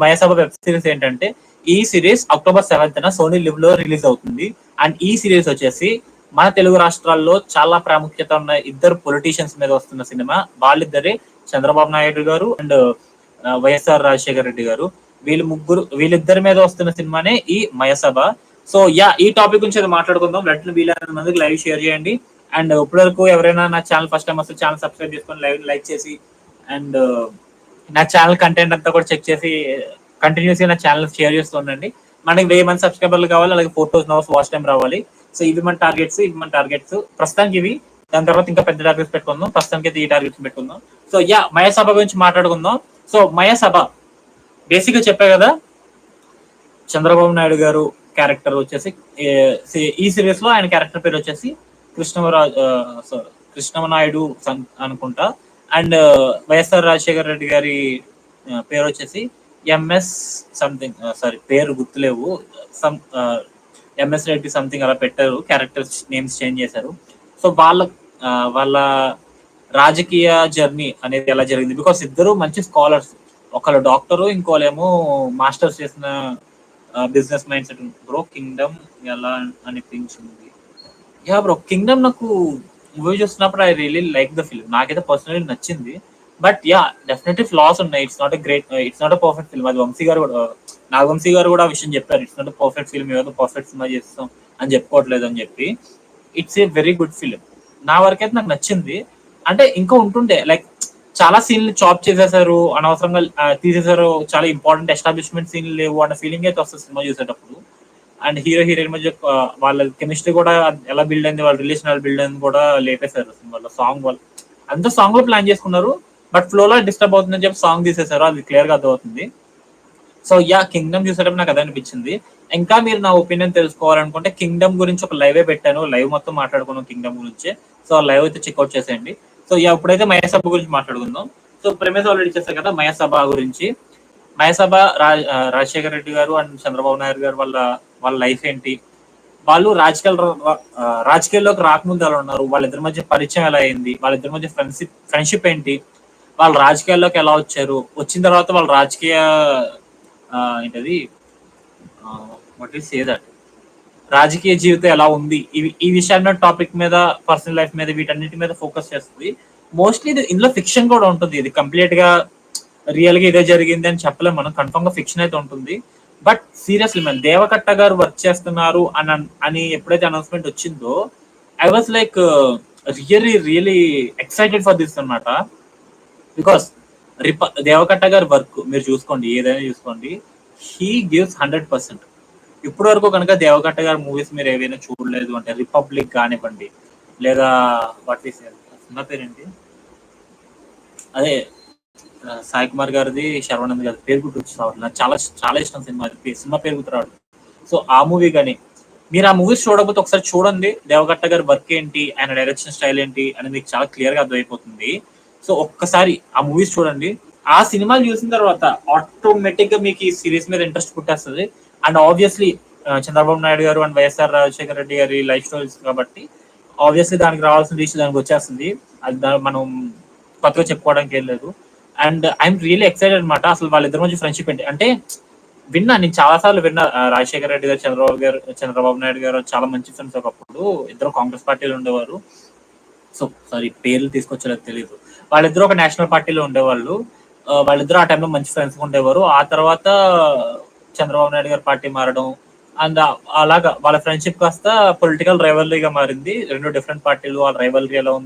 Mayasabha web series ఏంటంటే, ఈ series October 7th Sony LIV లో రిలీజ్ అవుతుంది. అండ్ ఈ సిరీస్ వచ్చేసి మన తెలుగు రాష్ట్రాల్లో చాలా ప్రాముఖ్యత ఉన్న ఇద్దరు పొలిటీషియన్స్ మీద వస్తున్న సినిమా. వాళ్ళిద్దరే చంద్రబాబు నాయుడు గారు అండ్ వైఎస్ఆర్ రాజశేఖర రెడ్డి గారు. వీళ్ళిద్దరి మీద వస్తున్న సినిమానే ఈ మయసభ. సో ఈ టాపిక్ గురించి అయితే మాట్లాడుకుందాం. వెంటనే వీలైనంత మందికి లైవ్ షేర్ చేయండి. అండ్ ఇప్పటి వరకు ఎవరైనా నా ఛానల్ ఫస్ట్ టైం వస్తే ఛానల్ సబ్స్క్రైబ్ చేసుకొని లైక్ చేసి అండ్ నా ఛానల్ కంటెంట్ అంతా కూడా చెక్ చేసి కంటిన్యూస్ గా నా ఛానల్ షేర్ చేస్తూ ఉండండి. మనకి 1000 మంది సబ్స్క్రైబర్లు కావాలి, అలాగే 4000 అవర్స్ వాచ్ టైం రావాలి. సో ఇవి మన టార్గెట్స్ ప్రస్తుతానికి ఇవి. దాని తర్వాత ఇంకా పెద్ద టార్గెట్స్ పెట్టుకుందాం. ప్రస్తుతానికి అయితే ఈ టార్గెట్స్ పెట్టుకుందాం. సో మయసభ గురించి మాట్లాడుకుందాం. సో మయసభ బేసిక్ గా చెప్పే కదా, చంద్రబాబు నాయుడు గారు క్యారెక్టర్ వచ్చేసి ఈ సిరీస్ లో ఆయన క్యారెక్టర్ పేరు వచ్చేసి కృష్ణమనాయుడు అనుకుంటా. అండ్ వైఎస్ఆర్ రాజశేఖర రెడ్డి గారి పేరు వచ్చేసి ఎంఎస్ సంథింగ్, సారీ పేరు గుర్తులేవు, ఎంఎస్ రెడ్డి సంథింగ్ అలా పెట్టారు. క్యారెక్టర్స్ నేమ్స్ చేంజ్ చేశారు. సో వాళ్ళ రాజకీయ జర్నీ అనేది ఎలా జరిగింది, బికాస్ ఇద్దరు మంచి స్కాలర్స్. ఒకళ్ళు డాక్టరు, ఇంకోళ్ళేమో మాస్టర్స్ చేసిన business mind set. Bro Kingdom ఎలా అనిపించింది? బ్రో కింగ్డమ్ నాకు మూవీ చూస్తున్నప్పుడు I really like the film. నాకైతే పర్సనలీ నచ్చింది. బట్ డెఫినెట్లీ ఫ్లాస్ ఉన్నాయి. It's not a perfect film. అది నాగవంశీ గారు కూడా ఆ విషయం చెప్పారు. It's not a perfect film, ఏదో పర్ఫెక్ట్ సినిమా చేస్తాం అని చెప్పుకోవట్లేదు అని చెప్పి. It's a very good film. నా వరకైతే నాకు నచ్చింది. అంటే ఇంకా ఉంటుండే, లైక్ చాలా సీన్లు చాప్ చేసేసారు, అనవసరంగా తీసేసారు, చాలా ఇంపార్టెంట్ ఎస్టాబ్లిష్మెంట్ సీన్లు లేవు అన్న ఫీలింగ్ అయితే వస్తుంది సినిమా చూసేటప్పుడు. అండ్ హీరోయిన్ మధ్య వాళ్ళ కెమిస్ట్రీ కూడా ఎలా బిల్డ్ అయింది, వాళ్ళ రిలేషన్ ఎలా బిల్డ్ అయింది కూడా లేపేశారు సినిమాలో. అంతా సాంగ్ లో ప్లాన్ చేసుకున్నారు, బట్ ఫ్లో లో డిస్టర్బ్ అవుతుందని చెప్పి సాంగ్ తీసేశారు. అది క్లియర్ గా అర్థమవుతుంది. సో కింగ్డమ్ చూసేటప్పుడు నాకు అదే అనిపించింది. ఇంకా మీరు నా ఒపీనియన్ తెలుసుకోవాలనుకుంటే కింగ్డమ్ గురించి ఒక లైవే పెట్టాను. లైవ్ మొత్తం మాట్లాడుకున్నాం కింగ్డమ్ గురించి. సో లైవ్ అయితే చెక్అవుట్ చేసేయండి. సో ఇప్పుడైతే మయసభ గురించి మాట్లాడుకుందాం. సో ప్రెమిస్ ఆల్రెడీ చేశారు కదా మయసభ గురించి. మయసభ రాజశేఖర రెడ్డి గారు అండ్ చంద్రబాబు నాయుడు గారు వాళ్ళ లైఫ్ ఏంటి, వాళ్ళు రాజకీయాల్లోకి రాకముందు ఎలా ఉన్నారు, వాళ్ళిద్దరి మధ్య పరిచయం ఎలా అయింది, వాళ్ళిద్దరి మధ్య ఫ్రెండ్షిప్ ఏంటి, వాళ్ళు రాజకీయాల్లోకి ఎలా వచ్చారు, వచ్చిన తర్వాత వాళ్ళ రాజకీయ ఏంటది రాజకీయ జీవితం ఎలా ఉంది, ఈ విషయాల మీద, టాపిక్ మీద, పర్సనల్ లైఫ్ మీద, వీటన్నిటి మీద ఫోకస్ చేస్తుంది. మోస్ట్లీ ఇందులో ఫిక్షన్ కూడా ఉంటుంది. ఇది కంప్లీట్ గా రియల్ గా ఇదే జరిగింది అని చెప్పలేము మనం. కన్ఫర్మ్ గా ఫిక్షన్ అయితే ఉంటుంది. బట్ సీరియస్లీ మ్యాన్, దేవకట్ట గారు వర్క్ చేస్తున్నారు అని ఎప్పుడైతే అనౌన్స్మెంట్ వచ్చిందో I was like really excited for this అనమాట. బికాస్ దేవకట్ట గారి వర్క్ మీరు చూసుకోండి, ఏదైనా చూసుకోండి, హీ గివ్స్ 100%. ఇప్పటి వరకు కనుక దేవకట్ట గారి మూవీస్ మీరు ఏవైనా చూడలేదు అంటే రిపబ్లిక్ కానివ్వండి, లేదా వాట్ ఈస్ సినిమా పేరేంటి, అదే సాయి కుమార్ గారిది, శర్వానంద్ గారి పేరు గుర్తు నాకు చాలా చాలా ఇష్టం సినిమా పేరు గుర్తురాడు. సో ఆ మూవీ కానీ మీరు ఆ మూవీస్ చూడకపోతే ఒకసారి చూడండి. దేవకట్ట గారి వర్క్ ఏంటి, ఆయన డైరెక్షన్ స్టైల్ ఏంటి అనేది మీకు చాలా క్లియర్ గా అర్థమైపోతుంది. సో ఒక్కసారి ఆ మూవీస్ చూడండి. ఆ సినిమాలు చూసిన తర్వాత ఆటోమేటిక్ గా మీకు ఈ సిరీస్ మీద ఇంట్రెస్ట్ పుట్టేస్తుంది. అండ్ ఆబ్వియస్లీ చంద్రబాబు నాయుడు గారు అండ్ వైఎస్ఆర్ రాజశేఖర రెడ్డి గారి లైఫ్ స్టోరీస్ కాబట్టి ఆబ్వియస్లీ దానికి రావాల్సిన రీచ్ దానికి వచ్చేస్తుంది. అది మనం కొత్తగా చెప్పుకోవడానికి ఏం లేదు. అండ్ ఐఎమ్ రియల్లీ ఎక్సైటెడ్ అనమాట. అసలు వాళ్ళిద్దరి మధ్య ఫ్రెండ్షిప్ ఏంటి అంటే నేను చాలా సార్లు విన్నా. రాజశేఖర రెడ్డి గారు, చంద్రబాబు నాయుడు గారు చాలా మంచి ఫ్రెండ్స్. ఒకప్పుడు ఇద్దరు కాంగ్రెస్ పార్టీలో ఉండేవారు. సో సారీ పేర్లు తీసుకొచ్చేది తెలియదు. వాళ్ళిద్దరు ఒక నేషనల్ పార్టీలో ఉండేవాళ్ళు. వాళ్ళిద్దరు ఆ టైంలో మంచి ఫ్రెండ్స్ ఉండేవారు. ఆ తర్వాత చంద్రబాబు నాయుడు గారు పార్టీ మారడం అండ్ అలాగా వాళ్ళ ఫ్రెండ్షిప్ కాస్త పొలిటికల్ రైవల్రీగా మారింది. రెండు డిఫరెంట్ పార్టీలు, వాళ్ళ రైవల్రీ ఎలా ఉంది